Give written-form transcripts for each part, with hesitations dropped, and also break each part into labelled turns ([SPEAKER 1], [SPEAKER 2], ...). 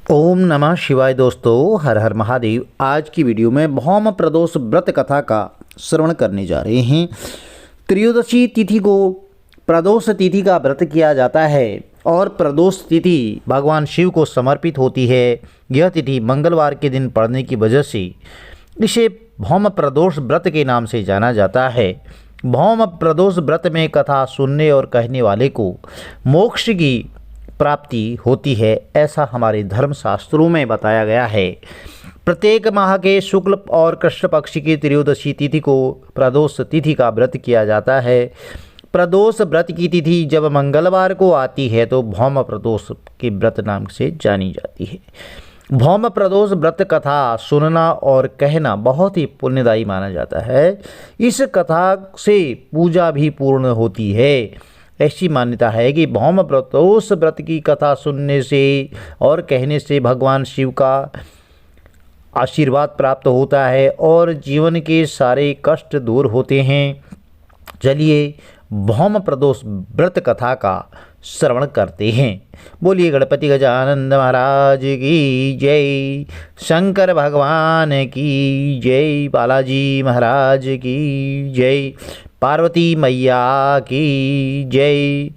[SPEAKER 1] ओम नमः शिवाय। दोस्तों, हर हर महादेव। आज की वीडियो में भौम प्रदोष व्रत कथा का श्रवण करने जा रहे हैं। त्रयोदशी तिथि को प्रदोष तिथि का व्रत किया जाता है और प्रदोष तिथि भगवान शिव को समर्पित होती है। यह तिथि मंगलवार के दिन पड़ने की वजह से इसे भौम प्रदोष व्रत के नाम से जाना जाता है। भौम प्रदोष व्रत में कथा सुनने और कहने वाले को मोक्ष की प्राप्ति होती है, ऐसा हमारे धर्मशास्त्रों में बताया गया है। प्रत्येक माह के शुक्ल और कृष्ण पक्ष की त्रयोदशी तिथि को प्रदोष तिथि का व्रत किया जाता है। प्रदोष व्रत की तिथि जब मंगलवार को आती है तो भौम प्रदोष के व्रत नाम से जानी जाती है। भौम प्रदोष व्रत कथा सुनना और कहना बहुत ही पुण्यदायी माना जाता है। इस कथा से पूजा भी पूर्ण होती है। ऐसी मान्यता है कि भौम प्रदोष व्रत की कथा सुनने से और कहने से भगवान शिव का आशीर्वाद प्राप्त होता है और जीवन के सारे कष्ट दूर होते हैं। चलिए भौम प्रदोष व्रत कथा का श्रवण करते हैं। बोलिए गणपति गजानंद महाराज की जय, शंकर भगवान की जय, बालाजी महाराज की जय, पार्वती मैया की जय।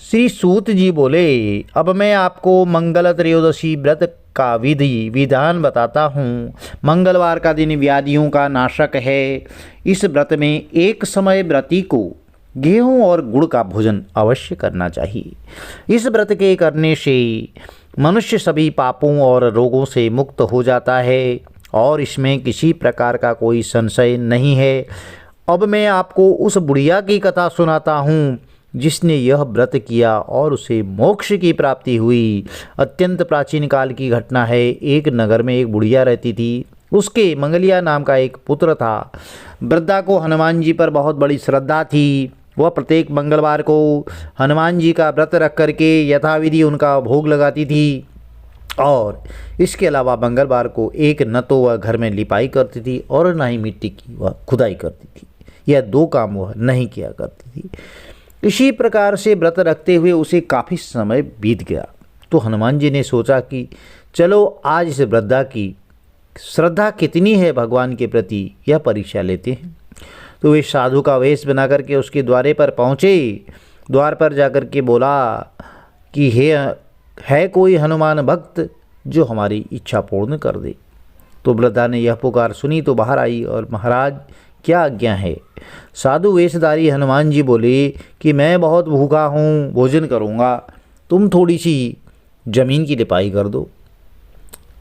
[SPEAKER 1] श्री सूत जी बोले, अब मैं आपको मंगल त्रयोदशी व्रत का विधि विधान बताता हूँ। मंगलवार का दिन व्याधियों का नाशक है। इस व्रत में एक समय व्रती को गेहूं और गुड़ का भोजन अवश्य करना चाहिए। इस व्रत के करने से मनुष्य सभी पापों और रोगों से मुक्त हो जाता है और इसमें किसी प्रकार का कोई संशय नहीं है। अब मैं आपको उस बुढ़िया की कथा सुनाता हूँ जिसने यह व्रत किया और उसे मोक्ष की प्राप्ति हुई। अत्यंत प्राचीन काल की घटना है। एक नगर में एक बुढ़िया रहती थी। उसके मंगलिया नाम का एक पुत्र था। वृद्धा को हनुमान जी पर बहुत बड़ी श्रद्धा थी। वह प्रत्येक मंगलवार को हनुमान जी का व्रत रख करके यथाविधि उनका भोग लगाती थी और इसके अलावा मंगलवार को एक न तो वह घर में लिपाई करती थी और न ही मिट्टी की वह खुदाई करती थी। यह दो काम वह नहीं किया करती थी। इसी प्रकार से व्रत रखते हुए उसे काफ़ी समय बीत गया तो हनुमान जी ने सोचा कि चलो आज इस वृद्धा की श्रद्धा कितनी है भगवान के प्रति यह परीक्षा लेते हैं। तो वे साधु का वेश बना करके उसके द्वारे पर पहुँचे। द्वार पर जाकर के बोला कि है कोई हनुमान भक्त जो हमारी इच्छा पूर्ण कर दे। तो वृद्धा ने यह पुकार सुनी तो बाहर आई और महाराज क्या आज्ञा है। साधु वेशधारी हनुमान जी बोले कि मैं बहुत भूखा हूँ, भोजन करूँगा, तुम थोड़ी सी जमीन की लिपाई कर दो।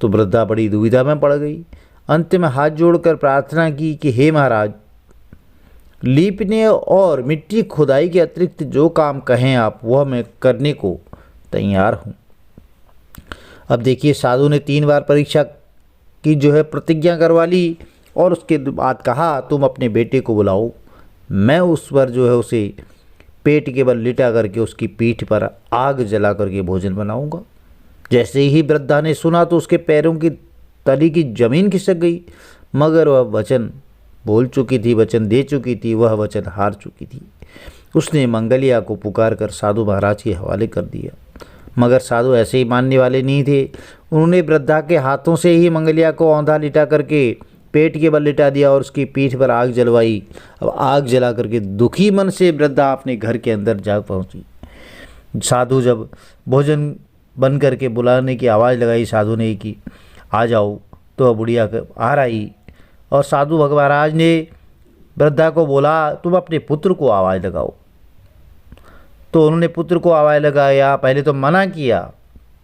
[SPEAKER 1] तो वृद्धा बड़ी दुविधा में पड़ गई। अंत में हाथ जोड़कर प्रार्थना की कि हे महाराज, लीपने और मिट्टी खुदाई के अतिरिक्त जो काम कहें आप वह मैं करने को तैयार हूँ। अब देखिए, साधु ने 3 बार परीक्षा की प्रतिज्ञा करवा ली और उसके बाद कहा तुम अपने बेटे को बुलाओ, मैं उस पर उसे पेट के बल लिटा करके उसकी पीठ पर आग जला करके भोजन बनाऊंगा। जैसे ही वृद्धा ने सुना तो उसके पैरों की तली की जमीन खिसक गई, मगर वह वचन बोल चुकी थी, वचन दे चुकी थी, वह वचन हार चुकी थी। उसने मंगलिया को पुकार कर साधु महाराज के हवाले कर दिया, मगर साधु ऐसे ही मानने वाले नहीं थे। उन्होंने वृद्धा के हाथों से ही मंगलिया को औंधा लिटा करके पेट के बल लिटा दिया और उसकी पीठ पर आग जलवाई। अब आग जला करके दुखी मन से वृद्धा अपने घर के अंदर जा पहुंची। साधु जब भोजन बन करके बुलाने की आवाज़ लगाई साधु ने कि आ जाओ, तो वह बुढ़िया आ रही और साधु भगवाराज ने वृद्धा को बोला तुम अपने पुत्र को आवाज़ लगाओ। तो उन्होंने पुत्र को आवाज़ लगाया। पहले तो मना किया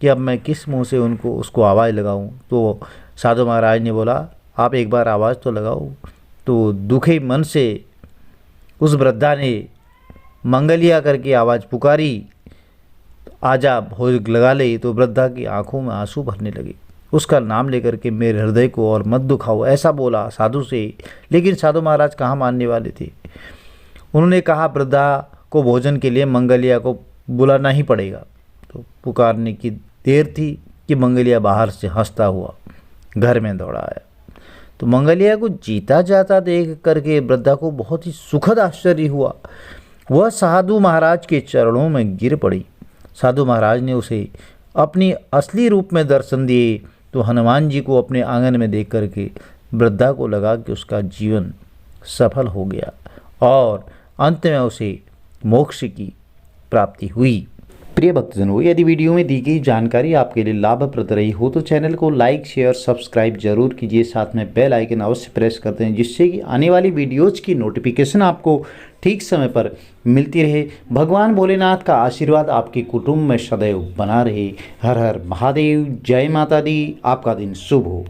[SPEAKER 1] कि अब मैं किस मुंह से उसको आवाज़ लगाऊं। तो साधु महाराज ने बोला आप एक बार आवाज़ तो लगाओ। तो दुखे मन से उस वृद्धा ने मंगलिया करके आवाज़ पुकारी, आजा भोज लगा ले। तो वृद्धा की आंखों में आंसू भरने लगे। उसका नाम लेकर के मेरे हृदय को और मत दुखाओ, ऐसा बोला साधु से। लेकिन साधु महाराज कहाँ मानने वाले थे। उन्होंने कहा वृद्धा को भोजन के लिए मंगलिया को बुलाना ही पड़ेगा। तो पुकारने की देर थी कि मंगलिया बाहर से हंसता हुआ घर में दौड़ा आया। तो मंगलिया को जीता जाता देख करके वृद्धा को बहुत ही सुखद आश्चर्य हुआ। वह साधु महाराज के चरणों में गिर पड़ी। साधु महाराज ने उसे अपनी असली रूप में दर्शन दिए तो हनुमान जी को अपने आंगन में देख करके वृद्धा को लगा कि उसका जीवन सफल हो गया और अंत में उसे मोक्ष की प्राप्ति हुई। प्रिय भक्तजनों, यदि वीडियो में दी गई जानकारी आपके लिए लाभप्रद रही हो तो चैनल को लाइक शेयर सब्सक्राइब जरूर कीजिए, साथ में बेल आइकन अवश्य प्रेस करते हैं जिससे कि आने वाली वीडियोज की नोटिफिकेशन आपको ठीक समय पर मिलती रहे। भगवान भोलेनाथ का आशीर्वाद आपके कुटुंब में सदैव बना रहे। हर हर महादेव, जय माता दी। आपका दिन शुभ हो।